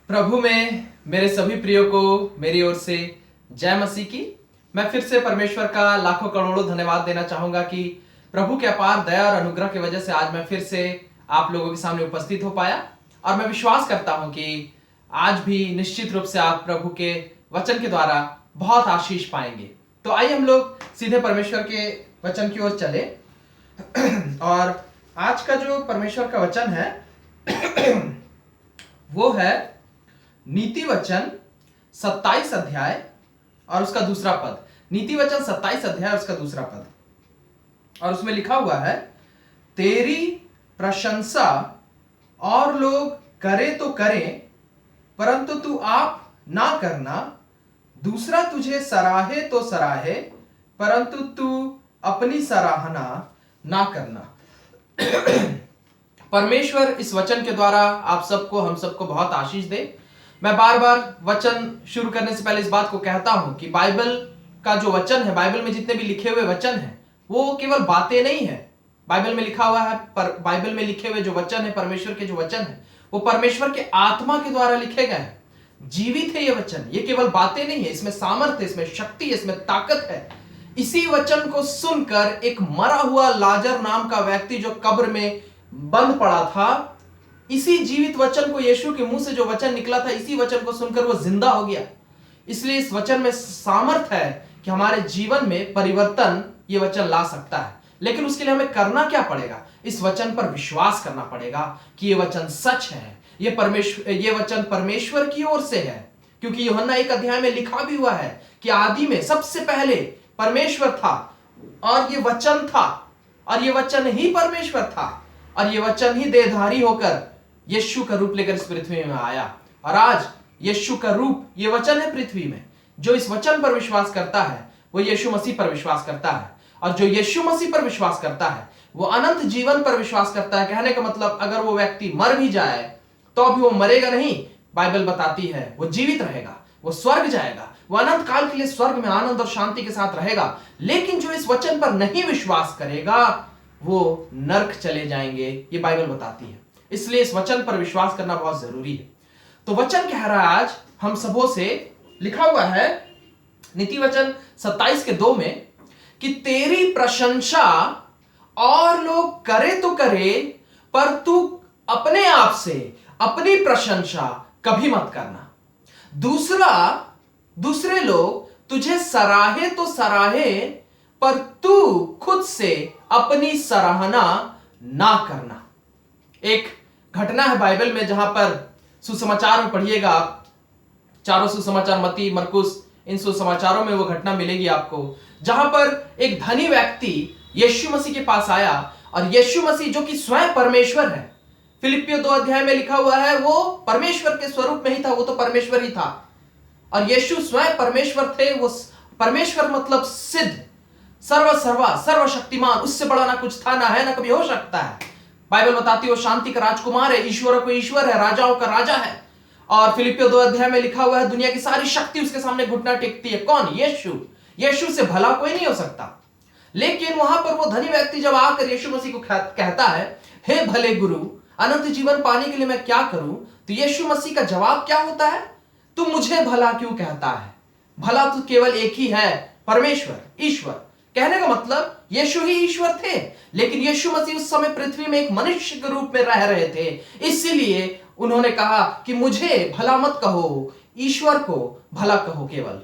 प्रभु में मेरे सभी प्रियो को मेरी ओर से जय मसीह की। मैं फिर से परमेश्वर का लाखों करोड़ों धन्यवाद देना चाहूंगा कि प्रभु के अपार दया और अनुग्रह की वजह से आज मैं फिर से आप लोगों के सामने उपस्थित हो पाया। और मैं विश्वास करता हूं कि आज भी निश्चित रूप से आप प्रभु के वचन के द्वारा बहुत आशीष पाएंगे। तो आइए हम लोग सीधे परमेश्वर के वचन की ओर चले। और आज का जो परमेश्वर का वचन है वो है नीति वचन 27 अध्याय और उसका दूसरा पद। नीति वचन 27 अध्याय और उसका दूसरा पद, और उसमें लिखा हुआ है, तेरी प्रशंसा और लोग करे तो करें, परंतु तू आप ना करना। दूसरा तुझे सराहे तो सराहे, परंतु तू अपनी सराहना ना करना। परमेश्वर इस वचन के द्वारा आप सबको, हम सबको बहुत आशीष दे। मैं बार बार वचन शुरू करने से पहले इस बात को कहता हूं कि बाइबल का जो वचन है, बाइबल में जितने भी लिखे हुए वचन हैं, वो केवल बातें नहीं है। बाइबल में लिखा हुआ है, पर बाइबल में लिखे हुए जो वचन है, परमेश्वर के जो वचन है, वो परमेश्वर के आत्मा के द्वारा लिखे गए हैं। जीवित है ये वचन, ये केवल बातें नहीं है, इसमें सामर्थ्य, इसमें शक्ति, इसमें ताकत है। इसी वचन को सुनकर एक मरा हुआ लाजर नाम का व्यक्ति जो कब्र में बंद पड़ा था, इसी जीवित वचन को, यीशु के मुंह से जो वचन निकला था, इसी वचन को सुनकर वो जिंदा हो गया। इसलिए इस वचन में सामर्थ्य है कि हमारे जीवन में परिवर्तन ये वचन ला सकता है। लेकिन उसके लिए हमें करना क्या पड़ेगा? इस वचन पर विश्वास करना पड़ेगा कि ये वचन सच है, ये वचन परमेश्वर की ओर से है। क्योंकि यूहन्ना 1 अध्याय में लिखा भी हुआ है कि आदि में सबसे पहले परमेश्वर था और ये वचन था, और ये वचन ही परमेश्वर था, और ये वचन ही देहधारी होकर यीशु का रूप लेकर इस पृथ्वी में आया। और आज यीशु का रूप ये वचन है पृथ्वी में। जो इस वचन पर विश्वास करता है वो यीशु मसीह पर विश्वास करता है, और जो यीशु मसीह पर विश्वास करता है वो अनंत जीवन पर विश्वास करता है। कहने का मतलब, अगर वो व्यक्ति मर भी जाए तो भी वो मरेगा नहीं। बाइबल बताती है वो जीवित रहेगा, वो स्वर्ग जाएगा, वो अनंत काल के लिए स्वर्ग में आनंद और शांति के साथ रहेगा। लेकिन जो इस वचन पर नहीं विश्वास करेगा वो नरक चले जाएंगे, ये बाइबल बताती है। इसलिए इस वचन पर विश्वास करना बहुत जरूरी है। तो वचन कह रहा है आज हम सबों से, लिखा हुआ है नीति वचन 27 के 2 में, कि तेरी प्रशंसा और लोग करे तो करे, पर तू अपने आप से अपनी प्रशंसा कभी मत करना। दूसरे लोग तुझे सराहे तो सराहे, पर तू खुद से अपनी सराहना ना करना। एक घटना है बाइबल में, जहां पर सुसमाचार में पढ़िएगा आप, चारों सुसमाचार, मत्ती, मरकुस, इन सुसमाचारों में वो घटना मिलेगी आपको, जहां पर एक धनी व्यक्ति यीशु मसीह के पास आया, और यीशु मसीह जो कि स्वयं परमेश्वर है, फिलिपियो 2 अध्याय में लिखा हुआ है, वो परमेश्वर के स्वरूप में ही था, वो तो परमेश्वर ही था। और यीशु स्वयं परमेश्वर थे। वो परमेश्वर मतलब सिद्ध, सर्वसर्वा, सर्वशक्तिमान, उससे बड़ा ना कुछ था, ना है, ना कभी हो सकता है। बाइबल बताती है वो शांति का राजकुमार है, ईश्वरों को ईश्वर है, राजाओं का राजा है। और फिलिपियो 2 अध्याय में लिखा हुआ है, दुनिया की सारी शक्ति उसके सामने घुटना टेकती है। कौन? यीशु। यीशु से भला कोई नहीं हो सकता। लेकिन वहां पर वो धनी व्यक्ति जब आकर यीशु मसीह को कहता है, हे भले गुरु, अनंत जीवन पाने के लिए मैं क्या करूं? तो यीशु मसीह का जवाब क्या होता है? तू मुझे भला क्यों कहता है? भला तो केवल एक ही है, परमेश्वर, ईश्वर। कहने का मतलब यीशु ही ईश्वर थे, लेकिन यीशु मसीह उस समय पृथ्वी में एक मनुष्य के रूप में रह रहे थे। इसीलिए उन्होंने कहा कि मुझे भला मत कहो, ईश्वर को भला कहो केवल।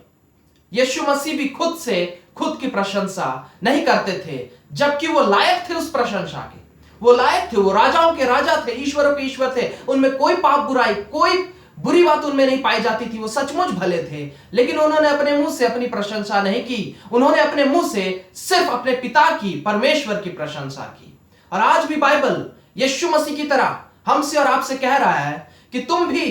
यीशु मसीह भी खुद से खुद की प्रशंसा नहीं करते थे, जबकि वो लायक थे उस प्रशंसा के। वो लायक थे, वो राजाओं के राजा थे, ईश्वरों के ईश्वर थे। उनमें कोई पाप बुराई, कोई बुरी बात उनमें नहीं पाई जाती थी। वो सचमुच भले थे। लेकिन उन्होंने अपने मुंह से अपनी प्रशंसा नहीं की, उन्होंने अपने मुंह से सिर्फ अपने पिता की, परमेश्वर की प्रशंसा की। और आज भी बाइबल यीशु मसीह की तरह हमसे और आपसे कह रहा है कि तुम भी,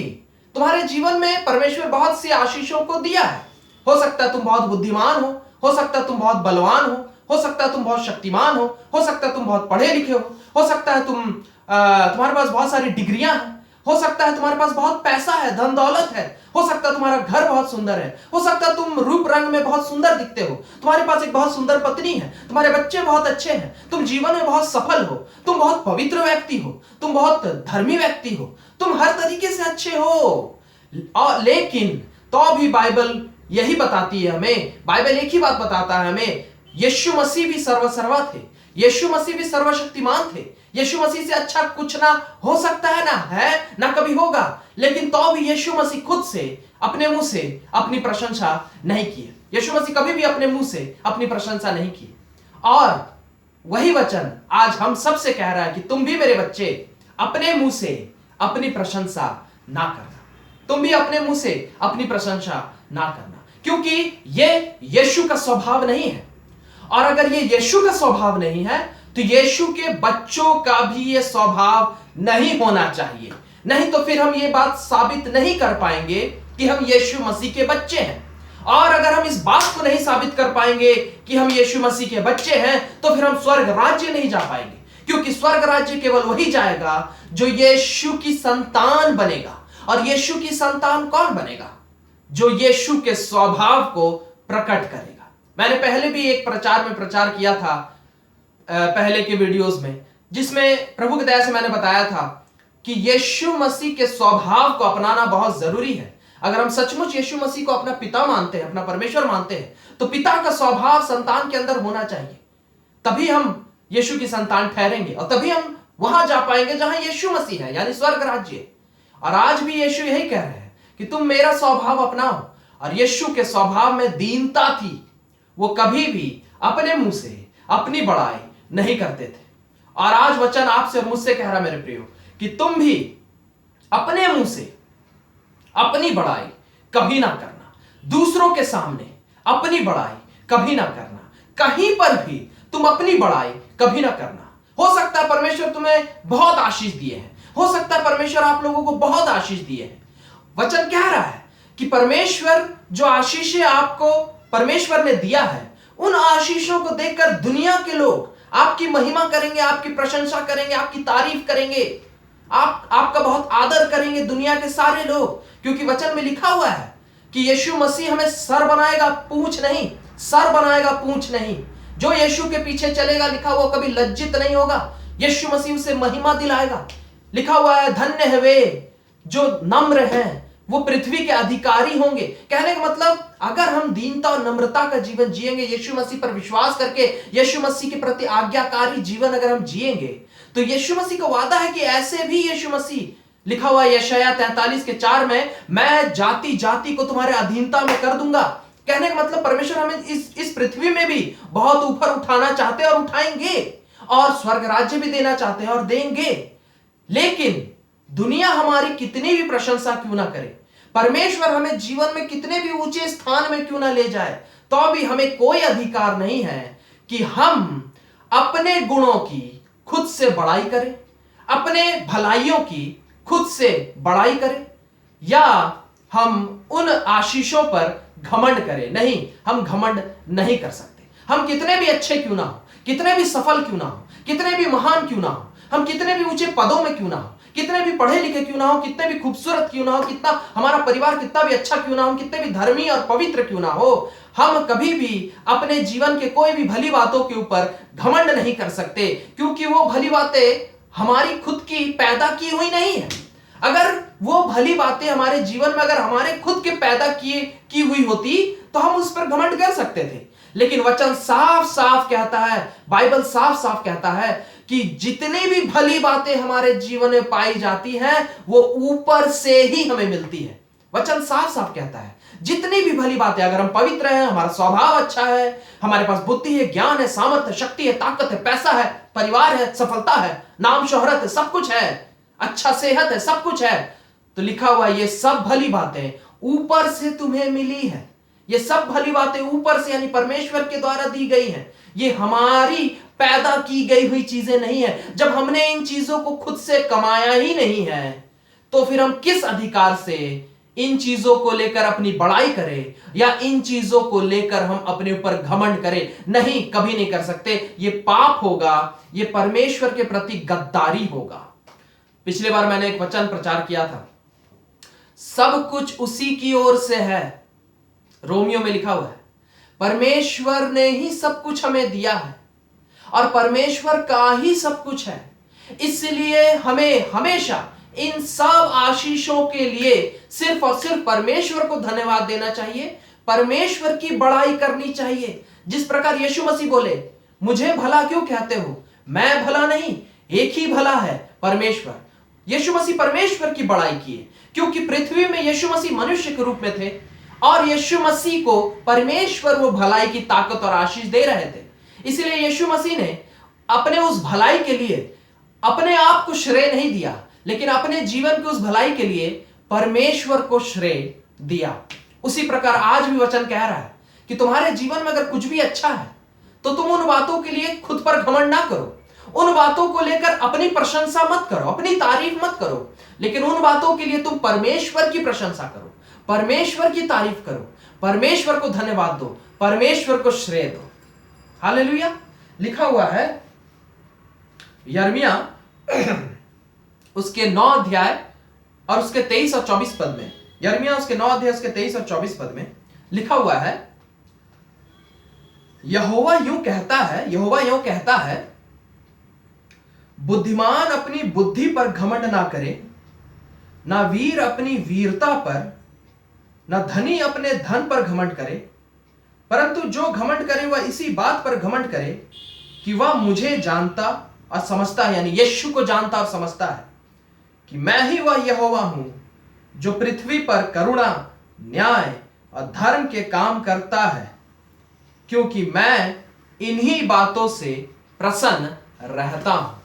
तुम्हारे जीवन में परमेश्वर बहुत सी आशीषों को दिया है। हो सकता है तुम बहुत बुद्धिमान हो सकता है तुम बहुत बलवान हो सकता है तुम बहुत शक्तिमान हो सकता है तुम बहुत पढ़े लिखे हो सकता है तुम्हारे पास बहुत सारी डिग्रियां हैं, हो सकता है तुम्हारे पास बहुत पैसा है, धन दौलत है, हो सकता है तुम्हारा घर बहुत सुंदर है, हो सकता है तुम रूप रंग में बहुत सुंदर दिखते हो, तुम्हारे पास एक बहुत सुंदर पत्नी है, तुम्हारे बच्चे बहुत अच्छे हैं, तुम जीवन में बहुत सफल हो, तुम बहुत पवित्र व्यक्ति हो, तुम बहुत धर्मी व्यक्ति हो, तुम हर तरीके से अच्छे हो। और लेकिन तो भी बाइबल यही बताती है हमें, बाइबल एक ही बात बताता है हमें, यीशु मसीह भी सर्वसर्वा थे, यीशु मसीह भी सर्वशक्तिमान थे, यीशु मसीह से अच्छा कुछ ना हो सकता है, ना कभी होगा। लेकिन तो भी यीशु मसीह खुद से अपने मुंह से अपनी प्रशंसा नहीं की। यीशु मसीह कभी भी अपने मुंह से अपनी प्रशंसा नहीं की। और वही वचन आज हम सबसे कह रहा है कि तुम भी मेरे बच्चे अपने मुंह से अपनी प्रशंसा ना करना, तुम भी अपने मुंह से अपनी प्रशंसा ना करना, क्योंकि ये यीशु का स्वभाव नहीं है। और अगर ये यीशु का स्वभाव नहीं है तो यीशु के बच्चों का भी ये स्वभाव नहीं होना चाहिए। नहीं तो फिर हम ये बात साबित नहीं कर पाएंगे कि हम यीशु मसीह के बच्चे हैं। और अगर हम इस बात को नहीं साबित कर पाएंगे कि हम यीशु मसीह के बच्चे हैं तो फिर हम स्वर्ग राज्य नहीं जा पाएंगे, क्योंकि स्वर्ग राज्य केवल वही जाएगा जो यीशु की संतान बनेगा। और यीशु की संतान कौन बनेगा? जो यीशु के स्वभाव को प्रकट करेगा। मैंने पहले भी एक प्रचार में प्रचार किया था, पहले के वीडियोस में, जिसमें प्रभु की दया से मैंने बताया था कि यीशु मसीह के स्वभाव को अपनाना बहुत जरूरी है। अगर हम सचमुच यीशु मसीह को अपना पिता मानते हैं, अपना परमेश्वर मानते हैं, तो पिता का स्वभाव संतान के अंदर होना चाहिए। तभी हम यीशु की संतान ठहरेंगे और तभी हम वहां जा पाएंगे जहां यीशु मसीह है, यानी स्वर्ग राज्य। और आज भी यीशु यही कह रहे हैं कि तुम मेरा स्वभाव अपनाओ। और यीशु के स्वभाव में दीनता थी, वो कभी भी अपने मुंह से अपनी बड़ाई नहीं करते थे। और आज वचन आपसे और मुझसे कह रहा मेरे प्रियो कि तुम भी अपने मुंह से अपनी बड़ाई कभी ना करना, दूसरों के सामने अपनी बड़ाई कभी ना करना, कहीं पर भी तुम अपनी बड़ाई कभी ना करना। हो सकता है परमेश्वर तुम्हें बहुत आशीष दिए हैं, हो सकता है परमेश्वर आप लोगों को बहुत आशीष दिए हैं। वचन कह रहा है कि परमेश्वर जो आशीषें आपको परमेश्वर ने दिया है, उन आशीषों को देखकर दुनिया के लोग आपकी महिमा करेंगे, आपकी प्रशंसा करेंगे, आपकी तारीफ करेंगे, आपका बहुत आदर करेंगे दुनिया के सारे लोग। क्योंकि वचन में लिखा हुआ है कि यीशु मसीह हमें सर बनाएगा, पूंछ नहीं, सर बनाएगा, पूंछ नहीं। जो यीशु के पीछे चलेगा, लिखा हुआ, कभी लज्जित नहीं होगा। यीशु मसीह उसे महिमा दिलाएगा। लिखा हुआ है, धन्य है वे जो नम्र हैं, वो पृथ्वी के अधिकारी होंगे। कहने का मतलब, अगर हम दीनता और नम्रता का जीवन जिएंगे, यीशु मसीह पर विश्वास करके यीशु मसीह के प्रति आज्ञाकारी जीवन अगर हम जिएंगे, तो यीशु मसीह का वादा है कि ऐसे भी यीशु मसीह, लिखा हुआ है यशायाह 43:4 में, मैं जाति जाति को तुम्हारे अधीनता में कर दूंगा। कहने का मतलब परमेश्वर हमें इस पृथ्वी में भी बहुत ऊपर उठाना चाहते हैं और उठाएंगे, और स्वर्ग राज्य भी देना चाहते हैं और देंगे। लेकिन दुनिया हमारी कितनी भी प्रशंसा क्यों ना करे, परमेश्वर हमें जीवन में कितने भी ऊंचे स्थान में क्यों ना ले जाए, तो भी हमें कोई अधिकार नहीं है कि हम अपने गुणों की खुद से बड़ाई करें, अपने भलाइयों की खुद से बड़ाई करें, या हम उन आशीषों पर घमंड करें। नहीं, हम घमंड नहीं कर सकते। हम कितने भी अच्छे क्यों ना हो, कितने भी सफल क्यों ना हो, कितने भी महान क्यों ना हो, हम कितने भी ऊंचे पदों में क्यों ना हो, कितने भी पढ़े लिखे क्यों ना हो, कितने भी खूबसूरत क्यों ना हो, कितना हमारा परिवार कितना भी अच्छा क्यों ना हो, कितने भी धर्मी और पवित्र क्यों ना हो, हम कभी भी अपने जीवन के कोई भी भली बातों के ऊपर घमंड नहीं कर सकते, क्योंकि वो भली बातें हमारी खुद की पैदा की हुई नहीं है। अगर वो भली बातें हमारे जीवन में अगर हमारे खुद के पैदा की हुई होती तो हम उस पर घमंड कर सकते थे। लेकिन वचन साफ साफ कहता है, बाइबल साफ साफ कहता है कि जितनी भी भली बातें हमारे जीवन में पाई जाती हैं, वो ऊपर से ही हमें मिलती है। वचन साफ साफ कहता है, जितनी भी भली बातें, अगर हम पवित्र हैं, हमारा स्वभाव अच्छा है, हमारे पास बुद्धि है, ज्ञान है, सामर्थ्य, शक्ति है, ताकत है, पैसा है, परिवार है, सफलता है, नाम शोहरत है, सब कुछ है, अच्छा सेहत है, सब कुछ है, तो लिखा हुआ ये सब भली बातें ऊपर से तुम्हें मिली है। ये सब भली बातें ऊपर से, यानी परमेश्वर के द्वारा दी गई हैं। ये हमारी पैदा की गई हुई चीजें नहीं है। जब हमने इन चीजों को खुद से कमाया ही नहीं है, तो फिर हम किस अधिकार से इन चीजों को लेकर अपनी बड़ाई करें, या इन चीजों को लेकर हम अपने ऊपर घमंड करें? नहीं, कभी नहीं कर सकते। ये पाप होगा, ये परमेश्वर के प्रति गद्दारी होगा। पिछले बार मैंने एक वचन प्रचार किया था, सब कुछ उसी की ओर से है। रोमियो में लिखा हुआ है, परमेश्वर ने ही सब कुछ हमें दिया है और परमेश्वर का ही सब कुछ है। इसलिए हमें हमेशा इन सब आशीषों के लिए सिर्फ और सिर्फ परमेश्वर को धन्यवाद देना चाहिए, परमेश्वर की बड़ाई करनी चाहिए। जिस प्रकार यीशु मसीह बोले, मुझे भला क्यों कहते हो, मैं भला नहीं, एक ही भला है, परमेश्वर। यीशु मसीह परमेश्वर की बड़ाई किए, क्योंकि पृथ्वी में यीशु मसीह मनुष्य के रूप में थे और यीशु मसीह को परमेश्वर वो भलाई की ताकत और आशीष दे रहे थे। इसलिए यीशु मसीह ने अपने उस भलाई के लिए अपने आप को श्रेय नहीं दिया, लेकिन अपने जीवन की उस भलाई के लिए परमेश्वर को श्रेय दिया। उसी प्रकार आज भी वचन कह रहा है कि तुम्हारे जीवन में अगर कुछ भी अच्छा है तो तुम उन बातों के लिए खुद पर घमंड ना करो, उन बातों को लेकर अपनी प्रशंसा मत करो, अपनी तारीफ मत करो, लेकिन उन बातों के लिए तुम परमेश्वर की प्रशंसा करो, परमेश्वर की तारीफ करो, परमेश्वर को धन्यवाद दो, परमेश्वर को श्रेय दो। हालेलुया। लिखा हुआ है यिर्मयाह उसके 9 अध्याय और उसके 23 और 24 पद में, यिर्मयाह उसके 9 अध्याय उसके 23 और 24 पद में लिखा हुआ है, यहोवा यूं कहता है, बुद्धिमान अपनी बुद्धि पर घमंड ना करे, ना वीर अपनी वीरता पर, ना धनी अपने धन पर घमंड करे, परंतु जो घमंड करे वह इसी बात पर घमंड करे कि वह मुझे जानता और समझता है, यानी यीशु को जानता और समझता है कि मैं ही वह यहोवा हूं जो पृथ्वी पर करुणा, न्याय और धर्म के काम करता है, क्योंकि मैं इन्हीं बातों से प्रसन्न रहता हूं।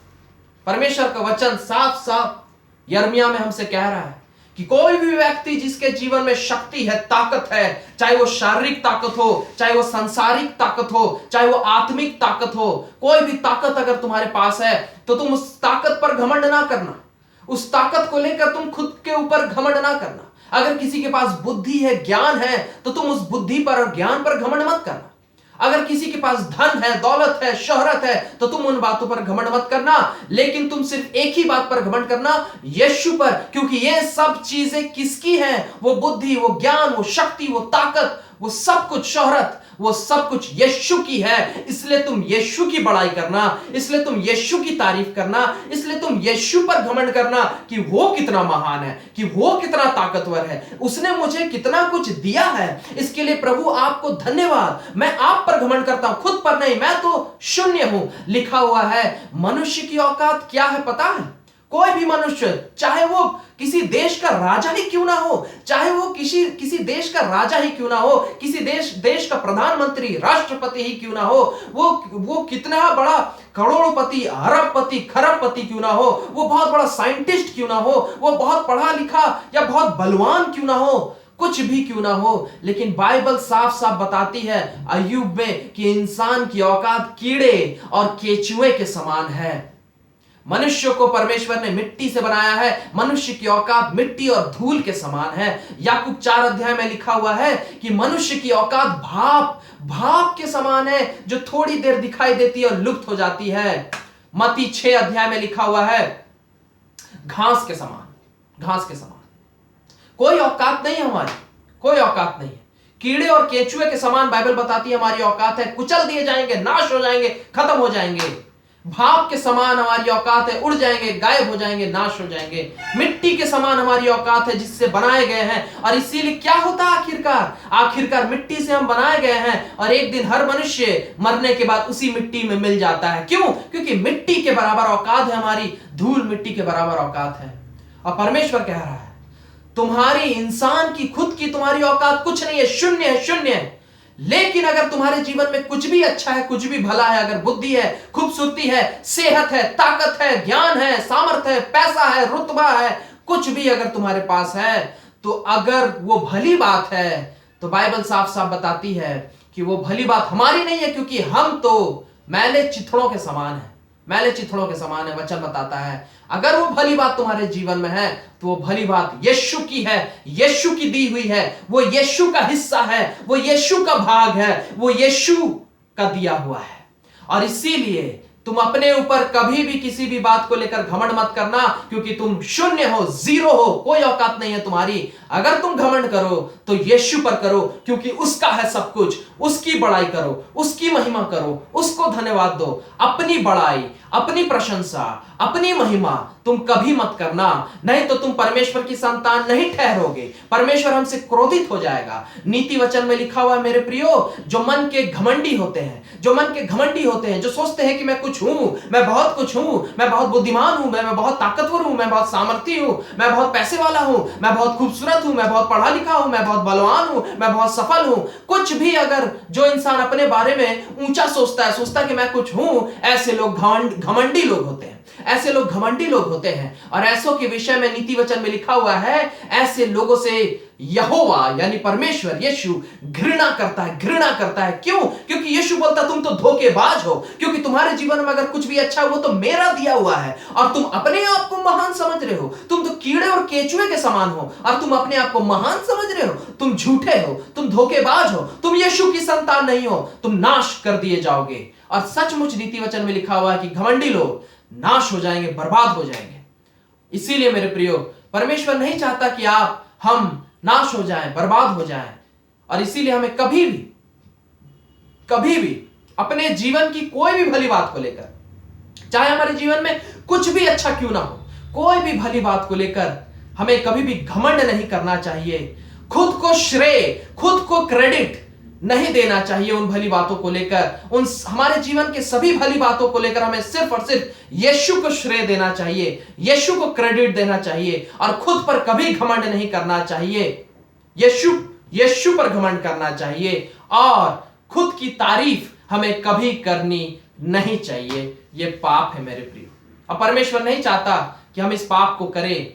परमेश्वर का वचन साफ साफ यिर्मयाह में हमसे कह रहा है कि कोई भी व्यक्ति जिसके जीवन में शक्ति है, ताकत है, चाहे वो शारीरिक ताकत हो, चाहे वो सांसारिक ताकत हो, चाहे वो आत्मिक ताकत हो, कोई भी ताकत अगर तुम्हारे पास है तो तुम उस ताकत पर घमंड ना करना, उस ताकत को लेकर तुम खुद के ऊपर घमंड ना करना। अगर किसी के पास बुद्धि है, ज्ञान है, तो तुम उस बुद्धि पर और ज्ञान पर घमंड मत करना। अगर किसी के पास धन है, दौलत है, शोहरत है, तो तुम उन बातों पर घमंड मत करना, लेकिन तुम सिर्फ एक ही बात पर घमंड करना, यीशु पर, क्योंकि ये सब चीजें किसकी हैं? वो बुद्धि, वो ज्ञान, वो शक्ति, वो ताकत, वो सब कुछ, शोहरत, वो सब कुछ यीशु की है। इसलिए तुम यीशु की बड़ाई करना, इसलिए तुम यीशु की तारीफ करना, इसलिए तुम यीशु पर घमंड करना कि वो कितना महान है, कि वो कितना ताकतवर है, उसने मुझे कितना कुछ दिया है। इसके लिए प्रभु आपको धन्यवाद। मैं आप पर घमंड करता हूं, खुद पर नहीं, मैं तो शून्य हूं। लिखा हुआ है मनुष्य की औकात क्या है पता है? कोई भी मनुष्य, चाहे वो किसी देश का राजा ही क्यों ना हो, चाहे वो किसी देश का राजा ही क्यों ना हो, किसी देश का प्रधानमंत्री, राष्ट्रपति ही क्यों ना हो, वो कितना बड़ा करोड़पति, अरबपति, खरबपति क्यों ना हो, वो बहुत बड़ा साइंटिस्ट क्यों ना हो, वो बहुत पढ़ा लिखा या बहुत बलवान क्यों ना हो, कुछ भी क्यों ना हो, लेकिन बाइबल साफ साफ बताती है अय्यूब में कि इंसान की औकात कीड़े और केचुए के समान है। मनुष्य को परमेश्वर ने मिट्टी से बनाया है, मनुष्य की औकात मिट्टी और धूल के समान है। याकूब 4 अध्याय में लिखा हुआ है कि मनुष्य की औकात भाप के समान है, जो थोड़ी देर दिखाई देती है और लुप्त हो जाती है। मत्ती 6 अध्याय में लिखा हुआ है घास के समान। कोई औकात नहीं है हमारी, कोई औकात नहीं है। कीड़े और केचुए के समान बाइबल बताती है हमारी औकात है, कुचल दिए जाएंगे, नाश हो जाएंगे, खत्म हो जाएंगे। भाप के समान हमारी औकात है, उड़ जाएंगे, गायब हो जाएंगे, नाश हो जाएंगे। मिट्टी के समान हमारी औकात है जिससे बनाए गए हैं, और इसीलिए क्या होता है आखिरकार मिट्टी से हम बनाए गए हैं, और एक दिन हर मनुष्य मरने के बाद उसी मिट्टी में मिल जाता है। क्यों? क्योंकि मिट्टी के बराबर औकात है हमारी, धूल मिट्टी के बराबर औकात है। और परमेश्वर कह रहा है तुम्हारी, इंसान की खुद की तुम्हारी औकात कुछ नहीं है, शून्य है। लेकिन अगर तुम्हारे जीवन में कुछ भी अच्छा है, कुछ भी भला है, अगर बुद्धि है, खूबसूरती है, सेहत है, ताकत है, ज्ञान है, सामर्थ्य है, पैसा है, रुतबा है, कुछ भी अगर तुम्हारे पास है, तो अगर वो भली बात है तो बाइबल साफ साफ बताती है कि वो भली बात हमारी नहीं है, क्योंकि हम तो मैले चिथड़ों के समान है। वचन बताता है अगर वो भली बात तुम्हारे जीवन में है तो वो भली बात यीशु की है, यीशु की दी हुई है, वो यीशु का हिस्सा है, वो यीशु का भाग है, वो यीशु का दिया हुआ है। और इसीलिए तुम अपने ऊपर कभी भी किसी भी बात को लेकर घमंड मत करना, क्योंकि तुम शून्य हो, जीरो हो, कोई औकात नहीं है तुम्हारी। अगर तुम घमंड करो तो यीशु पर करो, क्योंकि उसका है सब कुछ। उसकी बड़ाई करो, उसकी महिमा करो, उसको धन्यवाद दो। अपनी बड़ाई, अपनी प्रशंसा, अपनी महिमा तुम कभी मत करना, नहीं तो तुम परमेश्वर की संतान नहीं ठहरोगे। परमेश्वर हमसे क्रोधित हो जाएगा। नीति वचन में लिखा हुआ है मेरे प्रियो, जो मन के घमंडी होते हैं, जो सोचते हैं कि मैं कुछ हूं, मैं बहुत कुछ हूं, मैं बहुत बुद्धिमान हूं, मैं बहुत ताकतवर हूं, मैं बहुत सामर्थी हूं, मैं बहुत पैसे वाला हूं, मैं बहुत खूबसूरत हूं, मैं बहुत पढ़ा लिखा हूं, मैं बहुत बलवान हूं, मैं बहुत सफल हूं। कुछ भी अगर जो इंसान अपने बारे में ऊंचा सोचता है कि मैं कुछ हूं, ऐसे लोग घमंडी लोग होते हैं। ऐसे लोग घमंडी लोग होते हैं, और ऐसों के विषय में नीति वचन में लिखा हुआ है, ऐसे लोगों से यहोवा यानी परमेश्वर यीशु घृणा करता है। क्यों? क्योंकि यीशु बोलता तुम तो धोखेबाज हो, क्योंकि तुम्हारे जीवन में अगर कुछ भी अच्छा है वो तो मेरा दिया हुआ है, और तुम अपने आप को महान समझ रहे हो। तुम तो कीड़े और केचुए के समान हो, और तुम अपने आप को महान समझ रहे हो। तुम झूठे हो, तुम धोखेबाज हो, तुम यीशु की संतान नहीं हो, तुम नाश कर दिए जाओगे। और सचमुच नीति वचन में लिखा हुआ है कि घमंडी लोग नाश हो जाएंगे, बर्बाद हो जाएंगे। इसीलिए मेरे प्रियो, परमेश्वर नहीं चाहता कि हम नाश हो जाएं, बर्बाद हो जाएं। और इसीलिए हमें कभी भी अपने जीवन की कोई भी भली बात को लेकर, चाहे हमारे जीवन में कुछ भी अच्छा क्यों ना हो, कोई भी भली बात को लेकर हमें कभी भी घमंड नहीं करना चाहिए। खुद को श्रेय, खुद को क्रेडिट नहीं देना चाहिए उन भली बातों को लेकर। उन हमारे जीवन के सभी भली बातों को लेकर हमें सिर्फ और सिर्फ यीशु को श्रेय देना चाहिए, यीशु को क्रेडिट देना चाहिए, और खुद पर कभी घमंड नहीं करना चाहिए। यीशु पर घमंड करना चाहिए, और खुद की तारीफ हमें कभी करनी नहीं चाहिए। यह पाप है मेरे प्रिय, और परमेश्वर नहीं चाहता कि हम इस पाप को करें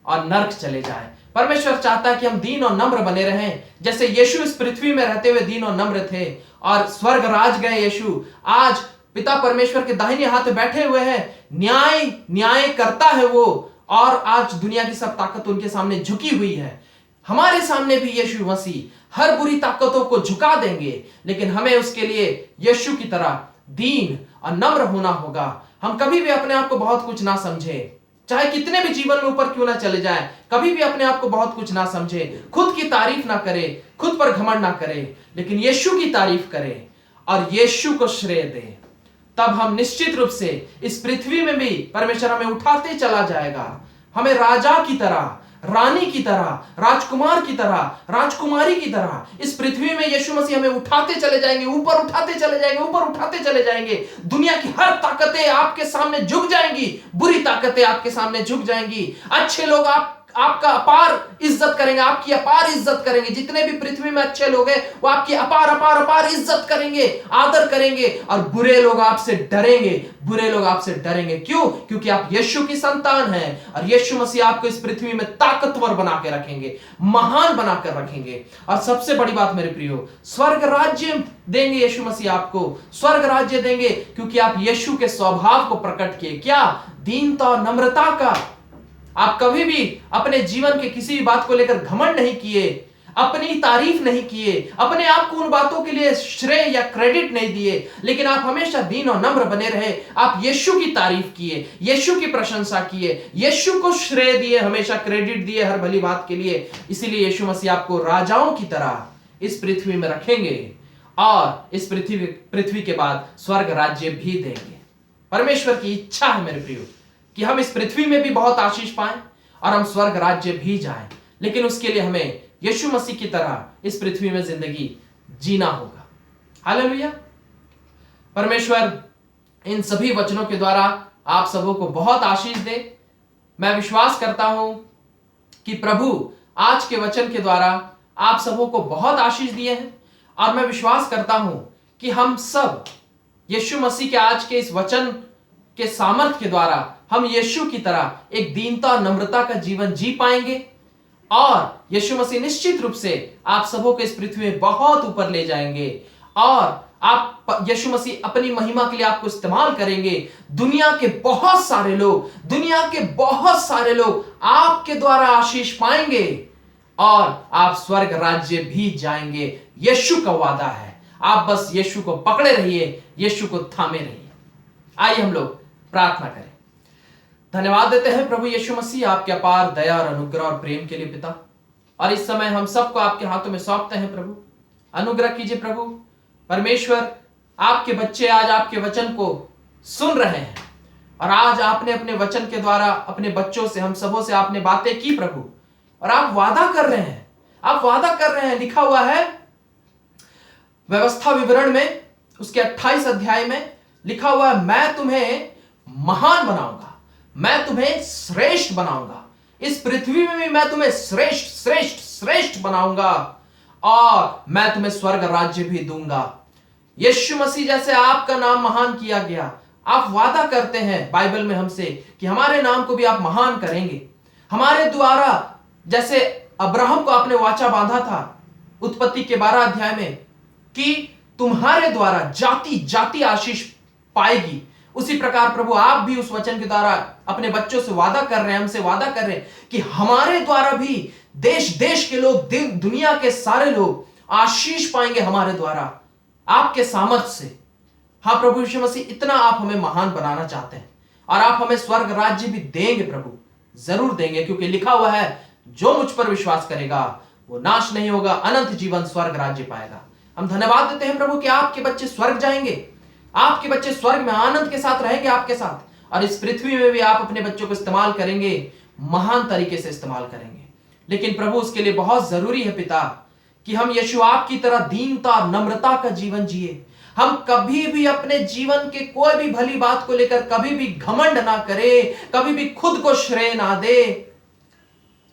और नर्क चले जाएं। परमेश्वर चाहता है कि हम दीन और नम्र बने रहें, जैसे यीशु इस पृथ्वी में रहते हुए दीन और नम्र थे और स्वर्ग राज गए। यीशु आज पिता परमेश्वर के दाहिने हाथ में बैठे हुए हैं, न्याय करता है वो, और आज दुनिया की सब ताकत उनके सामने झुकी हुई है। हमारे सामने भी यीशु मसीह हर बुरी ताकतों को झुका देंगे, लेकिन हमें उसके लिए यीशु की तरह दीन और नम्र होना होगा। हम कभी भी अपने आप को बहुत कुछ ना समझे, चाहे कितने भी जीवन में ऊपर क्यों ना चले जाए, कभी भी अपने आप को बहुत कुछ ना समझे, खुद की तारीफ ना करे, खुद पर घमंड ना करे, लेकिन यीशु की तारीफ करे और यीशु को श्रेय दे। तब हम निश्चित रूप से इस पृथ्वी में भी परमेश्वर हमें उठाते चला जाएगा। हमें राजा की तरह, रानी की तरह, राजकुमार की तरह, राजकुमारी की तरह इस पृथ्वी में यीशु मसीह हमें उठाते चले जाएंगे, ऊपर उठाते चले जाएंगे, ऊपर उठाते चले जाएंगे। दुनिया की हर ताकतें आपके सामने झुक जाएंगी, बुरी ताकतें आपके सामने झुक जाएंगी। अच्छे लोग आपका अपार इज्जत करेंगे, आपकी अपार इज्जत करेंगे। जितने भी पृथ्वी में अच्छे लोग हैं वो आपकी अपार इज्जत करेंगे, आदर करेंगे, और बुरे लोग आपसे डरेंगे। क्यों? क्योंकि आप यीशु की संतान हैं, और यीशु मसीह आपको इस पृथ्वी में ताकतवर बना के रखेंगे, महान बनाकर रखेंगे। और सबसे बड़ी बात मेरे प्रियो, स्वर्ग राज्य देंगे। यीशु मसीह आपको स्वर्ग राज्य देंगे, क्योंकि आप यीशु के स्वभाव को प्रकट किए। क्या? दीनता और नम्रता का। आप कभी भी अपने जीवन के किसी भी बात को लेकर घमंड नहीं किए, अपनी तारीफ नहीं किए, अपने आप को उन बातों के लिए श्रेय या क्रेडिट नहीं दिए, लेकिन आप हमेशा दीन और नम्र बने रहे। आप यीशु की तारीफ किए, यीशु की प्रशंसा किए, यीशु को श्रेय दिए, हमेशा क्रेडिट दिए हर भली बात के लिए। इसीलिए यीशु मसीह आपको राजाओं की तरह इस पृथ्वी में रखेंगे, और इस पृथ्वी के बाद स्वर्ग राज्य भी देंगे। परमेश्वर की इच्छा है मेरे प्रियो कि हम इस पृथ्वी में भी बहुत आशीष पाएं और हम स्वर्ग राज्य भी जाएं, लेकिन उसके लिए हमें यीशु मसीह की तरह इस पृथ्वी में जिंदगी जीना होगा। हालेलुया। परमेश्वर इन सभी वचनों के द्वारा आप सबों को बहुत आशीष दे। मैं विश्वास करता हूं कि प्रभु आज के वचन के द्वारा आप सबों को बहुत आशीष दिए हैं, और मैं विश्वास करता हूं कि हम सब यीशु मसीह के आज के इस वचन के सामर्थ्य के द्वारा हम यीशु की तरह एक दीनता और नम्रता का जीवन जी पाएंगे, और यीशु मसीह निश्चित रूप से आप सबों को इस पृथ्वी में बहुत ऊपर ले जाएंगे, और आप यीशु मसीह अपनी महिमा के लिए आपको इस्तेमाल करेंगे। दुनिया के बहुत सारे लोग आपके द्वारा आशीष पाएंगे, और आप स्वर्ग राज्य भी जाएंगे। यीशु का वादा है, आप बस यीशु को पकड़े रहिए, यीशु को थामे रहिए। आइए हम लोग प्रार्थना करें। धन्यवाद देते हैं प्रभु यीशु मसीह आपके अपार दया और अनुग्रह और प्रेम के लिए पिता, और इस समय हम सबको आपके हाथों में सौंपते हैं। प्रभु अनुग्रह कीजिए। प्रभु परमेश्वर, आपके बच्चे आज आपके वचन को सुन रहे हैं, और आज आपने अपने वचन के द्वारा अपने बच्चों से, हम सबों से आपने बातें की प्रभु, और आप वादा कर रहे हैं, आप वादा कर रहे हैं। लिखा हुआ है व्यवस्था विवरण में, उसके 28 अध्याय में लिखा हुआ है, मैं तुम्हें महान बनाऊंगा, मैं तुम्हें श्रेष्ठ बनाऊंगा, इस पृथ्वी में भी मैं तुम्हें श्रेष्ठ श्रेष्ठ श्रेष्ठ बनाऊंगा, और मैं तुम्हें स्वर्ग राज्य भी दूंगा। यीशु मसीह जैसे आपका नाम महान किया गया, आप वादा करते हैं बाइबल में हमसे कि हमारे नाम को भी आप महान करेंगे। हमारे द्वारा, जैसे अब्राहम को आपने वाचा बांधा था उत्पत्ति के 12 अध्याय में कि तुम्हारे द्वारा जाति जाति आशीष पाएगी, उसी प्रकार प्रभु आप भी उस वचन के द्वारा अपने बच्चों से वादा कर रहे हैं, हमसे वादा कर रहे हैं कि हमारे द्वारा भी देश देश के लोग, दुनिया के सारे लोग आशीष पाएंगे हमारे द्वारा, आपके सामर्थ्य से। हाँ प्रभु यीशु मसीह, इतना आप हमें महान बनाना चाहते हैं, और आप हमें स्वर्ग राज्य भी देंगे प्रभु, जरूर देंगे, क्योंकि लिखा हुआ है जो मुझ पर विश्वास करेगा वो नाश नहीं होगा, अनंत जीवन स्वर्ग राज्य पाएगा। हम धन्यवाद देते हैं प्रभु कि आपके बच्चे स्वर्ग जाएंगे, आपके बच्चे स्वर्ग में आनंद के साथ रहेंगे आपके साथ, और इस पृथ्वी में भी आप अपने बच्चों को इस्तेमाल करेंगे, महान तरीके से इस्तेमाल करेंगे। लेकिन प्रभु उसके लिए बहुत जरूरी है पिता कि हम यीशु आपकी तरह दीनता नम्रता का जीवन जिए। हम कभी भी अपने जीवन के कोई भी भली बात को लेकर कभी भी घमंड ना करें, कभी भी खुद को श्रेय ना दे,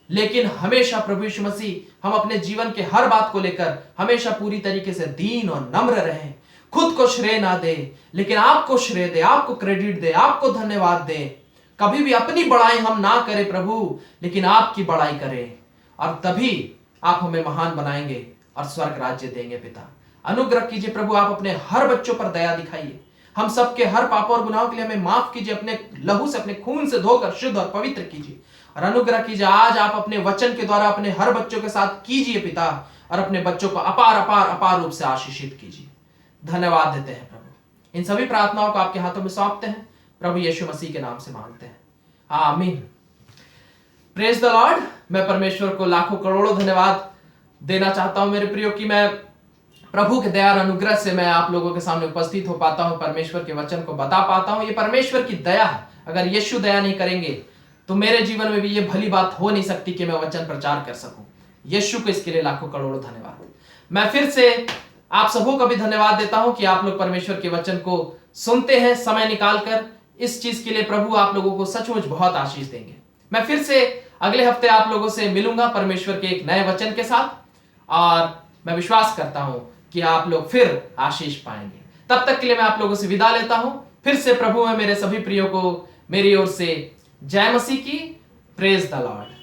लेकिन हमेशा प्रभु यीशु मसीह हम अपने जीवन के हर बात को लेकर हमेशा पूरी तरीके से दीन और नम्र रहें, खुद को श्रेय ना दे, लेकिन आपको श्रेय दे, आपको क्रेडिट दे, आपको धन्यवाद दे। कभी भी अपनी बड़ाई हम ना करें प्रभु, लेकिन आपकी बड़ाई करें, और तभी आप हमें महान बनाएंगे और स्वर्ग राज्य देंगे। पिता अनुग्रह कीजिए प्रभु, आप अपने हर बच्चों पर दया दिखाइए, हम सबके हर पापों और गुनाहों के लिए हमें माफ कीजिए, अपने लहू से, अपने खून से धोकर शुद्ध और पवित्र कीजिए, और अनुग्रह कीजिए आज आप अपने वचन के द्वारा अपने हर बच्चों के साथ कीजिए पिता, और अपने बच्चों को अपार अपार अपार रूप से आशीषित कीजिए। धन्यवाद देते हैं प्रभु, इन सभी प्रार्थनाओं को आपके हाथों में सौंपते हैं, प्रभु यीशु मसीह के नाम से मांगते हैं, आमीन। Praise the Lord. मैं परमेश्वर को लाखों करोड़ों धन्यवाद देना चाहता हूं मेरे प्रियो कि मैं प्रभु के दया और अनुग्रह से मैं आप लोगों के सामने उपस्थित हो पाता हूं, परमेश्वर के वचन को बता पाता हूं। ये परमेश्वर की दया है। अगर यीशु दया नहीं करेंगे तो मेरे जीवन में भी ये भली बात हो नहीं सकती कि मैं वचन प्रचार कर सकूं। यीशु को इसके लिए लाखों करोड़ों धन्यवाद। मैं फिर से आप सबों का भी धन्यवाद देता हूं कि आप लोग परमेश्वर के वचन को सुनते हैं समय निकालकर। इस चीज के लिए प्रभु आप लोगों को सचमुच बहुत आशीष देंगे। मैं फिर से अगले हफ्ते आप लोगों से मिलूंगा परमेश्वर के एक नए वचन के साथ, और मैं विश्वास करता हूं कि आप लोग फिर आशीष पाएंगे। तब तक के लिए मैं आप लोगों से विदा लेता हूं। फिर से प्रभु में मेरे सभी प्रियो को मेरी ओर से जय मसीह की। Praise the Lord.